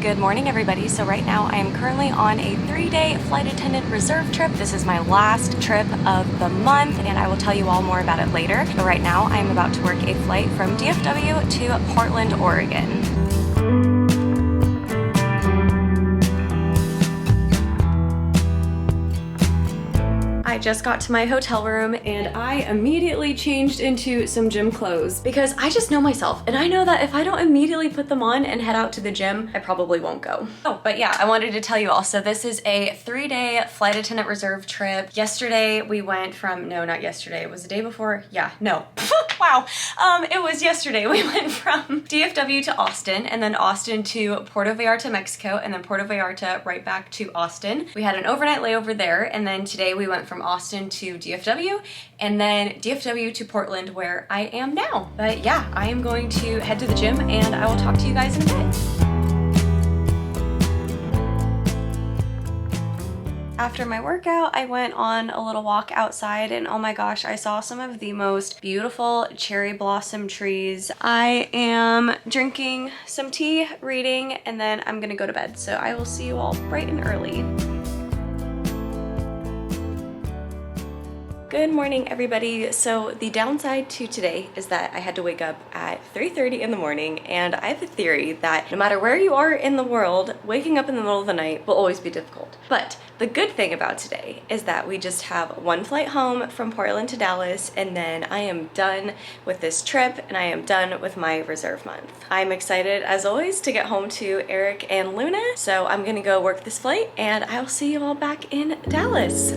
Good morning, everybody. So right now I am currently on a 3-day flight attendant reserve trip. This is my last trip of the month and I will tell you all more about it later. But right now I am about to work a flight from DFW to Portland, Oregon. I just got to my hotel room and I immediately changed into some gym clothes because I just know myself and I know that if I don't immediately put them on and head out to the gym, I probably won't go. Oh, but yeah, I wanted to tell you all. So this is a 3-day flight attendant reserve trip. Yesterday we went from, no, not yesterday. It was the day before. Yeah, no. Wow. It was yesterday. We went from DFW to Austin and then Austin to Puerto Vallarta, Mexico, and then Puerto Vallarta right back to Austin. We had an overnight layover there and then today we went from Austin to DFW and then DFW to Portland where I am now. But yeah, I am going to head to the gym and I will talk to you guys in a bit. After my workout, I went on a little walk outside and oh my gosh, I saw some of the most beautiful cherry blossom trees. I am drinking some tea, reading, and then I'm gonna go to bed. So I will see you all bright and early. Good morning, everybody. So the downside to today is that I had to wake up at 3:30 in the morning, and I have a theory that no matter where you are in the world, waking up in the middle of the night will always be difficult. But the good thing about today is that we just have one flight home from Portland to Dallas, and then I am done with this trip and I am done with my reserve month. I'm excited as always to get home to Eric and Luna. So I'm gonna go work this flight and I'll see you all back in Dallas.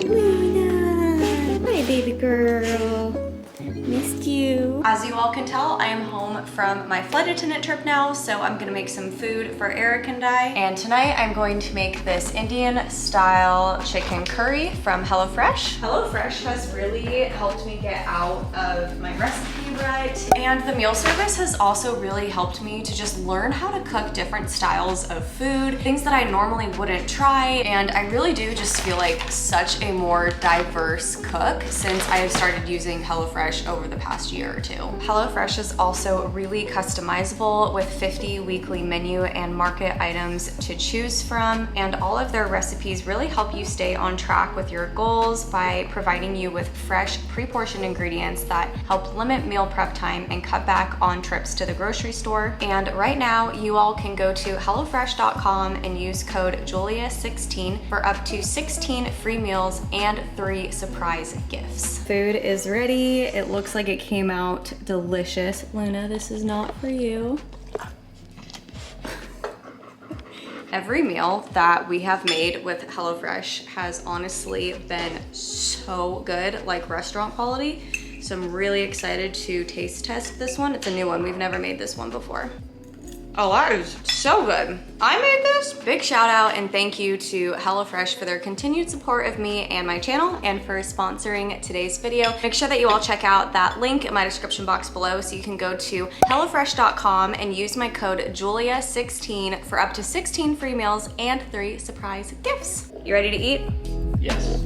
Luna, hi baby girl, missed you. As you all can tell, I am home from my flight attendant trip now, so I'm gonna make some food for Eric and I. And tonight I'm going to make this Indian style chicken curry from HelloFresh. HelloFresh has really helped me get out of my recipe rut, and the meal service has also really helped me to just learn how to cook different styles of food, things that I normally wouldn't try, and I really do just feel like such a more diverse cook since I have started using HelloFresh over the past year or two. HelloFresh is also really customizable with 50 weekly menu and market items to choose from, and all of their recipes really help you stay on track with your goals by providing you with fresh, pre-portioned ingredients that help limit meal prep time and cut back on trips to the grocery store. And right now, you all can go to HelloFresh.com and use code Julia16 for up to 16 free meals and 3 surprise gifts. Food is ready. It looks like it came out delicious. Luna, this is not for you. Every meal that we have made with HelloFresh has honestly been so good, like restaurant quality. So I'm really excited to taste test this one. It's a new one. We've never made this one before. Oh, that is so good. I made this. Big shout out and thank you to HelloFresh for their continued support of me and my channel and for sponsoring today's video. Make sure that you all check out that link in my description box below so you can go to HelloFresh.com and use my code Julia16 for up to 16 free meals and 3 surprise gifts. You ready to eat? Yes.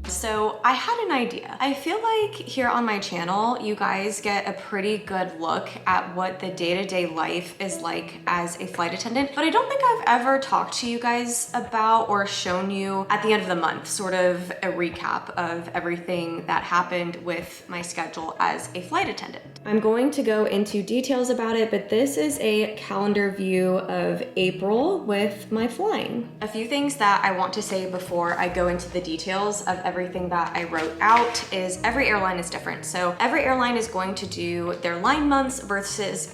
So I had an idea. I feel like here on my channel, you guys get a pretty good look at what the day-to-day life is like as a flight attendant, but I don't think I've ever talked to you guys about or shown you at the end of the month, sort of a recap of everything that happened with my schedule as a flight attendant. I'm going to go into details about it, but this is a calendar view of April with my flying. A few things that I want to say before I go into the details of everything that I wrote out is every airline is different. So every airline is going to do their line months versus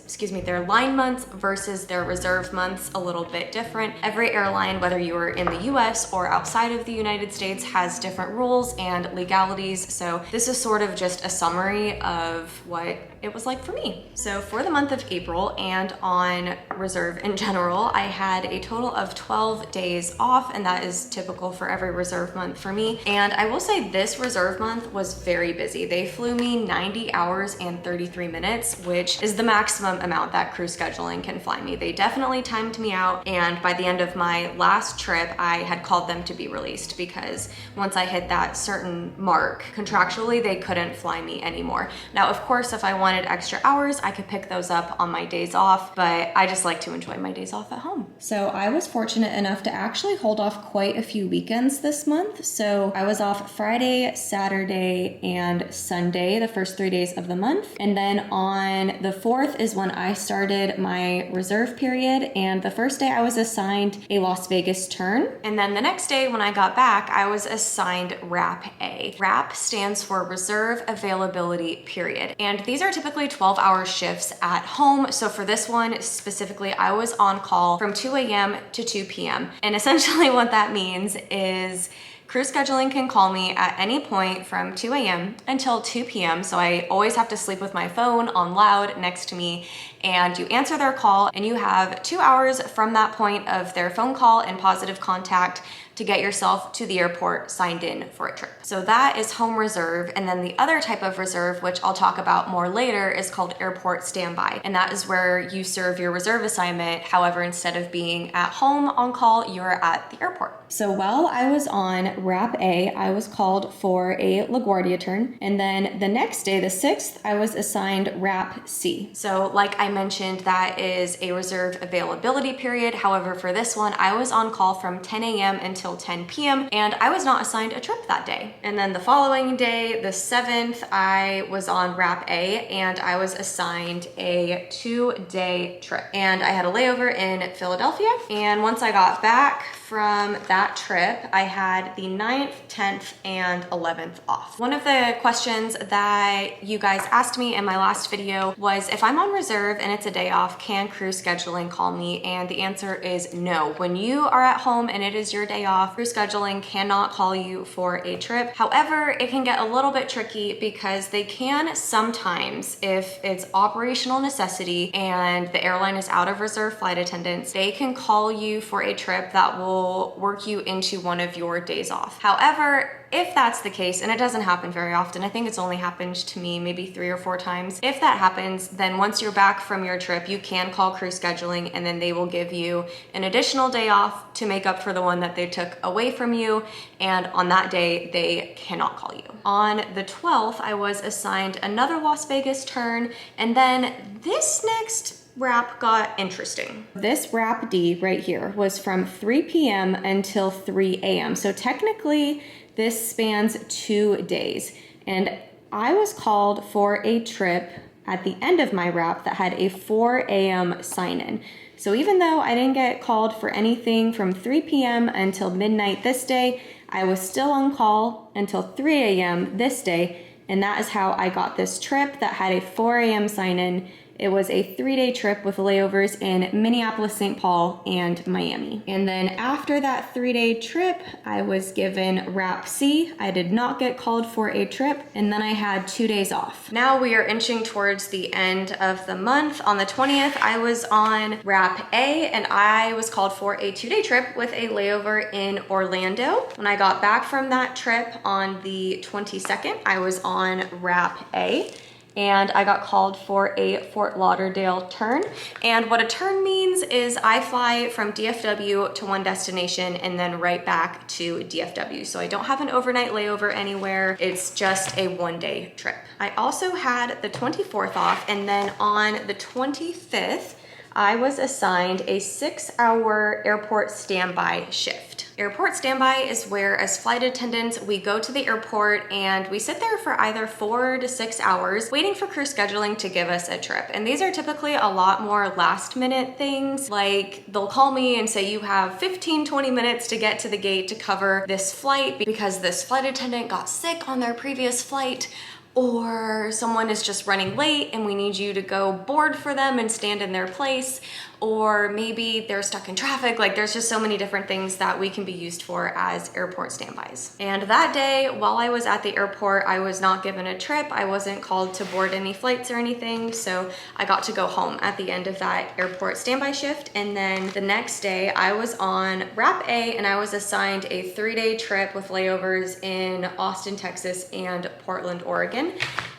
their reserve months a little bit different. Every airline, whether you are in the US or outside of the United States, has different rules and legalities. So this is sort of just a summary of what it was like for me. So for the month of April and on reserve in general, I had a total of 12 days off, and that is typical for every reserve month for me. And I will say this reserve month was very busy. They flew me 90 hours and 33 minutes, which is the maximum amount that crew scheduling can fly me. They definitely timed me out, and by the end of my last trip, I had called them to be released because once I hit that certain mark, contractually, they couldn't fly me anymore. Now, of course, if I wanted extra hours, I could pick those up on my days off, but I just like to enjoy my days off at home. So I was fortunate enough to actually hold off quite a few weekends this month. So I was off Friday, Saturday, and Sunday, the first 3 days of the month. And then on the 4th is when I started my reserve period. And the first day I was assigned a Las Vegas turn. And then the next day when I got back, I was assigned RAP A. RAP stands for Reserve Availability Period. And these are typically 12-hour shifts at home. So for this one specifically, I was on call from 2 a.m. to 2 p.m. And essentially what that means is crew scheduling can call me at any point from 2 a.m. until 2 p.m. So I always have to sleep with my phone on loud next to me, and you answer their call and you have 2 hours from that point of their phone call and positive contact to get yourself to the airport signed in for a trip. So that is home reserve. And then the other type of reserve, which I'll talk about more later, is called airport standby. And that is where you serve your reserve assignment. However, instead of being at home on call, you're at the airport. So while I was on RAP A, I was called for a LaGuardia turn. And then the next day, the 6th, I was assigned RAP C. So like I mentioned, that is a reserve availability period. However, for this one, I was on call from 10 a.m. until 10 p.m. and I was not assigned a trip that day. And then the following day, the 7th, I was on RAP A and I was assigned a 2-day trip. And I had a layover in Philadelphia. And once I got back from that trip, I had the 9th, 10th, and 11th off. One of the questions that you guys asked me in my last video was, if I'm on reserve and it's a day off, can crew scheduling call me? And the answer is no. When you are at home and it is your day off, crew scheduling cannot call you for a trip. However, it can get a little bit tricky because they can sometimes, if it's operational necessity and the airline is out of reserve flight attendants, they can call you for a trip that will work you into one of your days off. However, if that's the case, and it doesn't happen very often, I think it's only happened to me maybe 3 or 4 times. If that happens, then once you're back from your trip, you can call crew scheduling and then they will give you an additional day off to make up for the one that they took away from you. And on that day, they cannot call you. On the 12th, I was assigned another Las Vegas turn. And then this next RAP got interesting. This RAP D right here was from 3 p.m. until 3 a.m. So technically this spans 2 days. And I was called for a trip at the end of my RAP that had a 4 a.m. sign-in. So even though I didn't get called for anything from 3 p.m. until midnight this day, I was still on call until 3 a.m. this day. And that is how I got this trip that had a 4 a.m. sign-in. It was a 3-day trip with layovers in Minneapolis, St. Paul, and Miami. And then after that 3-day trip, I was given RAP C. I did not get called for a trip, and then I had 2 days off. Now we are inching towards the end of the month. On the 20th, I was on RAP A, and I was called for a 2-day trip with a layover in Orlando. When I got back from that trip on the 22nd, I was on RAP A. And I got called for a Fort Lauderdale turn. And what a turn means is I fly from DFW to one destination and then right back to DFW. So I don't have an overnight layover anywhere. It's just a 1-day trip. I also had the 24th off, and then on the 25th, I was assigned a 6-hour airport standby shift. Airport standby is where, as flight attendants, we go to the airport and we sit there for either 4 to 6 hours waiting for crew scheduling to give us a trip. And these are typically a lot more last minute things, like they'll call me and say you have 15-20 minutes to get to the gate to cover this flight because this flight attendant got sick on their previous flight, or someone is just running late and we need you to go board for them and stand in their place, or maybe they're stuck in traffic. Like there's just so many different things that we can be used for as airport standbys. And that day, while I was at the airport, I was not given a trip. I wasn't called to board any flights or anything. So I got to go home at the end of that airport standby shift. And then the next day I was on Wrap A and I was assigned a 3-day trip with layovers in Austin, Texas and Portland, Oregon.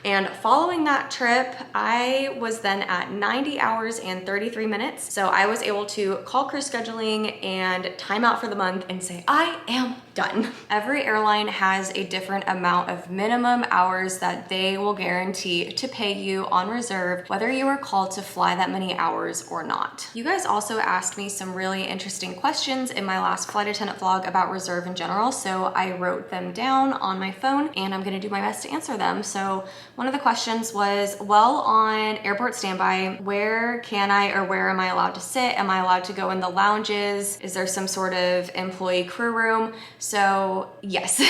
And following that trip, I was then at 90 hours and 33 minutes. So I was able to call crew scheduling and time out for the month and say, I am done. Every airline has a different amount of minimum hours that they will guarantee to pay you on reserve, whether you are called to fly that many hours or not. You guys also asked me some really interesting questions in my last flight attendant vlog about reserve in general. So I wrote them down on my phone and I'm gonna do my best to answer them. So one of the questions was, well, on airport standby, where can I or where am I allowed to sit? Am I allowed to go in the lounges? Is there some sort of employee crew room? So yes,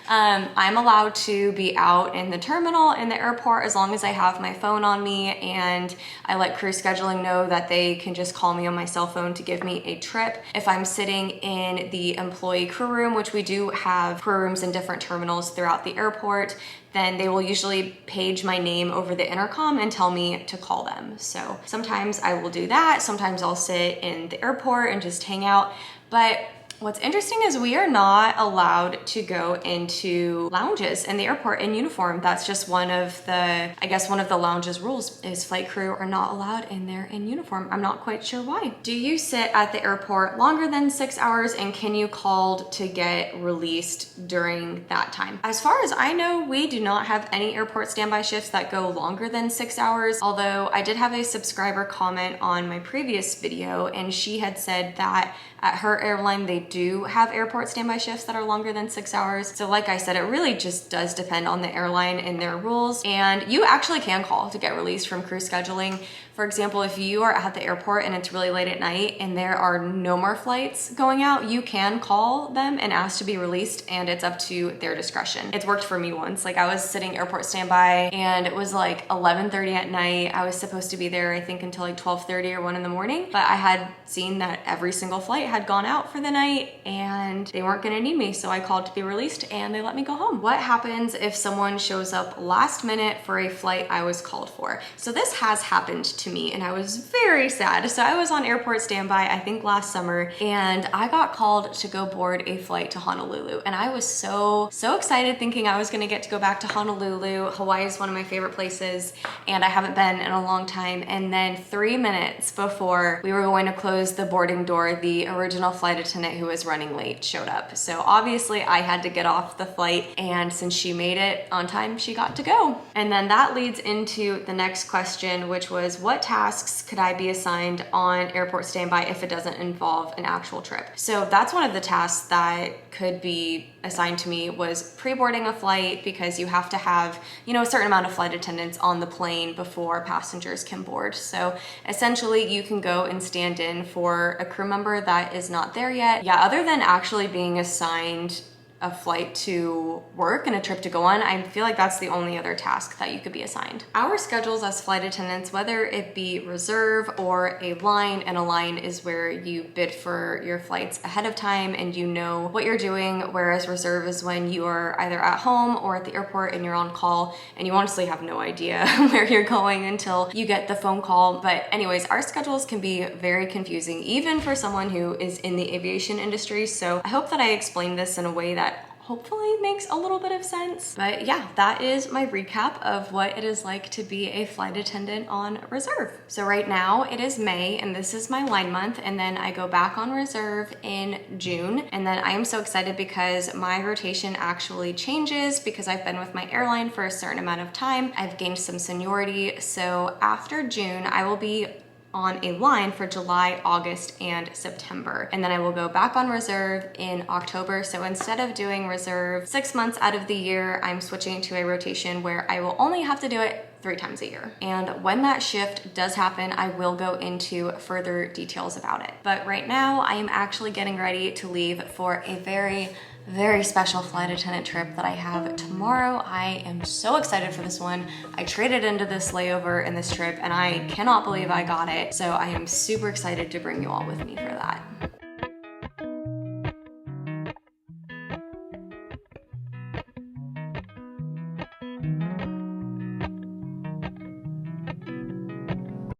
I'm allowed to be out in the terminal in the airport as long as I have my phone on me, and I let crew scheduling know that they can just call me on my cell phone to give me a trip. If I'm sitting in the employee crew room, which we do have crew rooms in different terminals throughout the airport, then they will usually page my name over the intercom and tell me to call them. So sometimes I will do that. Sometimes I'll sit in the airport and just hang out. But what's interesting is we are not allowed to go into lounges in the airport in uniform. That's just one of the, I guess one of the lounge's rules is flight crew are not allowed in there in uniform. I'm not quite sure why. Do you sit at the airport longer than 6 hours, and can you call to get released during that time? As far as I know, we do not have any airport standby shifts that go longer than 6 hours. Although I did have a subscriber comment on my previous video and she had said that at her airline, they do have airport standby shifts that are longer than 6 hours. So like I said, it really just does depend on the airline and their rules. And you actually can call to get released from crew scheduling. For example, if you are at the airport and it's really late at night and there are no more flights going out, you can call them and ask to be released, and it's up to their discretion. It's worked for me once. Like I was sitting airport standby and it was like 11:30 at night. I was supposed to be there, I think, until like 12:30 or 1 in the morning, but I had seen that every single flight had gone out for the night and they weren't gonna need me. So I called to be released and they let me go home. What happens if someone shows up last minute for a flight I was called for? So this has happened to me and I was very sad. So I was on airport standby, I think last summer, and I got called to go board a flight to Honolulu. And I was so excited, thinking I was gonna get to go back to Honolulu. Hawaii is one of my favorite places and I haven't been in a long time. And then 3 minutes before we were going to close the boarding door, the original flight attendant who was running late showed up. So obviously I had to get off the flight, and since she made it on time, she got to go. And then that leads into the next question, which was, what tasks could I be assigned on airport standby if it doesn't involve an actual trip? So that's one of the tasks that could be assigned to me, was pre-boarding a flight, because you have to have, you know, a certain amount of flight attendants on the plane before passengers can board. So essentially you can go and stand in for a crew member that is not there yet. Yeah, other than actually being assigned a flight to work and a trip to go on, I feel like that's the only other task that you could be assigned. Our schedules as flight attendants, whether it be reserve or a line, and a line is where you bid for your flights ahead of time and you know what you're doing, whereas reserve is when you are either at home or at the airport and you're on call and you honestly have no idea where you're going until you get the phone call. But anyways, our schedules can be very confusing, even for someone who is in the aviation industry. So I hope that I explained this in a way that hopefully makes a little bit of sense. But yeah, that is my recap of what it is like to be a flight attendant on reserve. So right now it is May and this is my line month, and then I go back on reserve in June. And then I am so excited because my rotation actually changes because I've been with my airline for a certain amount of time. I've gained some seniority. So after June, I will be on a line for July, August, and September. And then I will go back on reserve in October. So instead of doing reserve 6 months out of the year, I'm switching to a rotation where I will only have to do it 3 times a year. And when that shift does happen, I will go into further details about it. But right now I am actually getting ready to leave for a very very special flight attendant trip that I have tomorrow. I am so excited for this one. I traded into this layover in this trip and I cannot believe I got it. So I am super excited to bring you all with me for that.